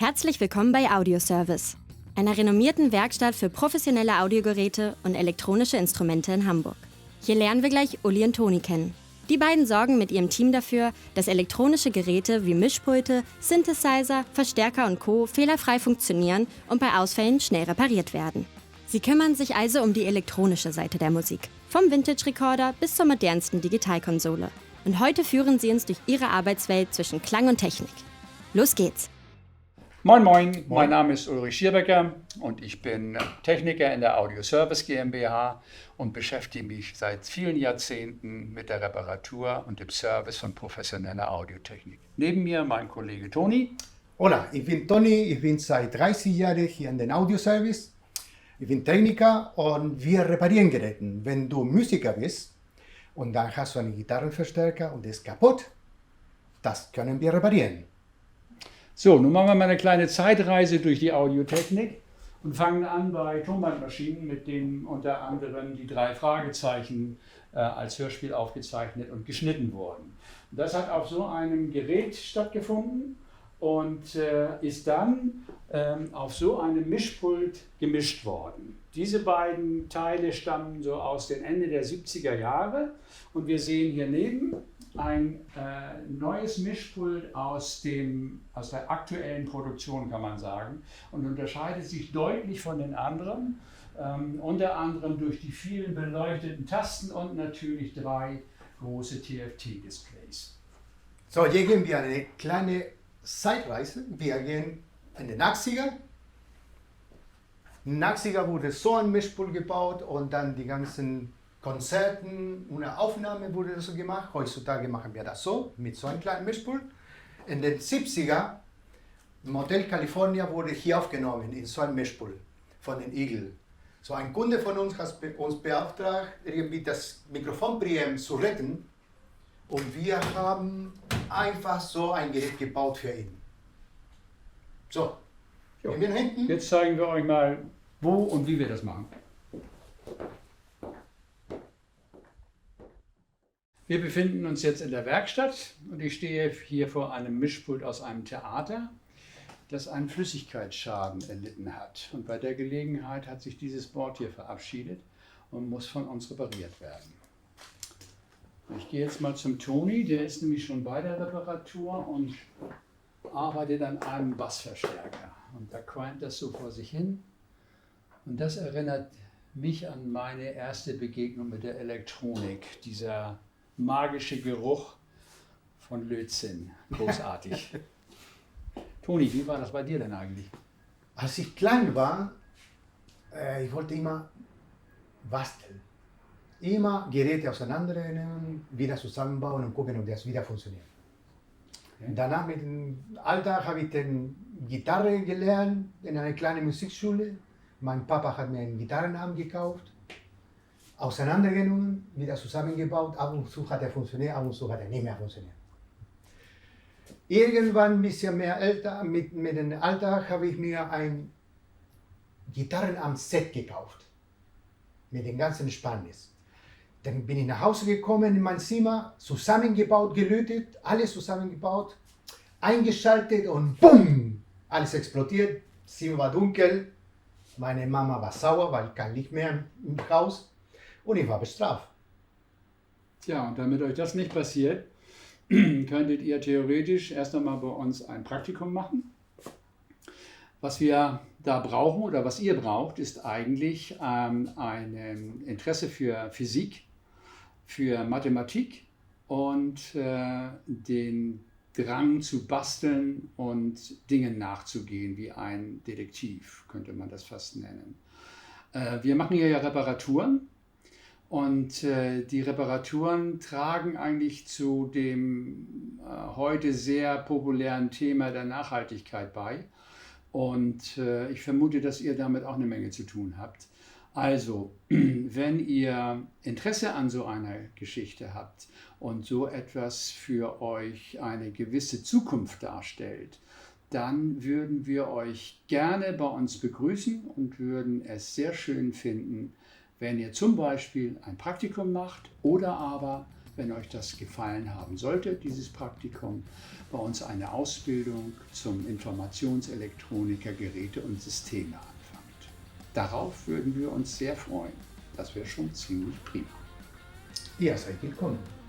Herzlich willkommen bei Audioservice, einer renommierten Werkstatt für professionelle Audiogeräte und elektronische Instrumente in Hamburg. Hier lernen wir gleich Uli und Toni kennen. Die beiden sorgen mit ihrem Team dafür, dass elektronische Geräte wie Mischpulte, Synthesizer, Verstärker und Co. fehlerfrei funktionieren und bei Ausfällen schnell repariert werden. Sie kümmern sich also um die elektronische Seite der Musik, vom Vintage-Recorder bis zur modernsten Digitalkonsole. Und heute führen sie uns durch ihre Arbeitswelt zwischen Klang und Technik. Los geht's! Moin Moin, mein Name ist Ulrich Schierbecker und ich bin Techniker in der Audioservice GmbH und beschäftige mich seit vielen Jahrzehnten mit der Reparatur und dem Service von professioneller Audiotechnik. Neben mir mein Kollege Toni. Hola, ich bin Toni, ich bin seit 30 Jahren hier in den Audioservice. Ich bin Techniker und wir reparieren Geräte. Wenn du Musiker bist und dann hast du einen Gitarrenverstärker und der ist kaputt, das können wir reparieren. So, nun machen wir mal eine kleine Zeitreise durch die Audiotechnik und fangen an bei Tonbandmaschinen, mit denen unter anderem die 3 Fragezeichen als Hörspiel aufgezeichnet und geschnitten wurden. Das hat auf so einem Gerät stattgefunden und ist dann auf so einem Mischpult gemischt worden. Diese beiden Teile stammen so aus den Ende der 70er Jahre und wir sehen hier neben ein neues Mischpult aus der aktuellen Produktion, kann man sagen, und unterscheidet sich deutlich von den anderen, unter anderem durch die vielen beleuchteten Tasten und natürlich 3 große TFT-Displays. So, hier gehen wir eine kleine Zeitreise. Wir gehen in den 80er. In den 80er wurde so ein Mischpult gebaut und dann die ganzen Konzerten, eine Aufnahme wurde das so gemacht. Heutzutage machen wir das so, mit so einem kleinen Mischpult. In den 70er, im Hotel California wurde hier aufgenommen, in so einem Mischpult von den Eagle. So ein Kunde von uns hat uns beauftragt, irgendwie das Mikrofonpreamp zu retten. Und wir haben einfach so ein Gerät gebaut für ihn. So, Jo. wir hinten. Jetzt zeigen wir euch mal, wo und wie wir das machen. Wir befinden uns jetzt in der Werkstatt und ich stehe hier vor einem Mischpult aus einem Theater, das einen Flüssigkeitsschaden erlitten hat. Und bei der Gelegenheit hat sich dieses Board hier verabschiedet und muss von uns repariert werden. Ich gehe jetzt mal zum Toni, der ist nämlich schon bei der Reparatur und arbeitet an einem Bassverstärker. Und da qualmt das so vor sich hin. Und das erinnert mich an meine erste Begegnung mit der Elektronik, dieser magische Geruch von Lötzinn. Großartig. Toni, wie war das bei dir denn eigentlich? Als ich klein war, ich wollte immer basteln. Immer Geräte auseinandernehmen, wieder zusammenbauen und gucken, ob das wieder funktioniert. Okay. Danach mit dem Alter habe ich dann Gitarre gelernt in einer kleinen Musikschule. Mein Papa hat mir einen Gitarrenarm gekauft. Auseinandergenommen, wieder zusammengebaut, ab und zu hat er funktioniert, ab und zu hat er nicht mehr funktioniert. Irgendwann ein bisschen mehr älter, mit dem Alter habe ich mir ein Gitarrenarm-Set gekauft, mit den ganzen Spannis. Dann bin ich nach Hause gekommen in mein Zimmer, zusammengebaut, gelötet, alles zusammengebaut, eingeschaltet und BUM! Alles explodiert, das Zimmer war dunkel, meine Mama war sauer, weil kein Licht mehr im Haus. Und ich war bestraft. Tja, und damit euch das nicht passiert, könntet ihr theoretisch erst einmal bei uns ein Praktikum machen. Was wir da brauchen oder was ihr braucht, ist eigentlich ein Interesse für Physik, für Mathematik und den Drang zu basteln und Dingen nachzugehen, wie ein Detektiv, könnte man das fast nennen. Wir machen hier ja Reparaturen. Und die Reparaturen tragen eigentlich zu dem heute sehr populären Thema der Nachhaltigkeit bei. Und ich vermute, dass ihr damit auch eine Menge zu tun habt. Also, wenn ihr Interesse an so einer Geschichte habt und so etwas für euch eine gewisse Zukunft darstellt, dann würden wir euch gerne bei uns begrüßen und würden es sehr schön finden, wenn ihr zum Beispiel ein Praktikum macht oder aber wenn euch das gefallen haben sollte, dieses Praktikum, bei uns eine Ausbildung zum Informationselektroniker, Geräte und Systeme anfangt. Darauf würden wir uns sehr freuen. Das wäre schon ziemlich prima. Ihr seid willkommen.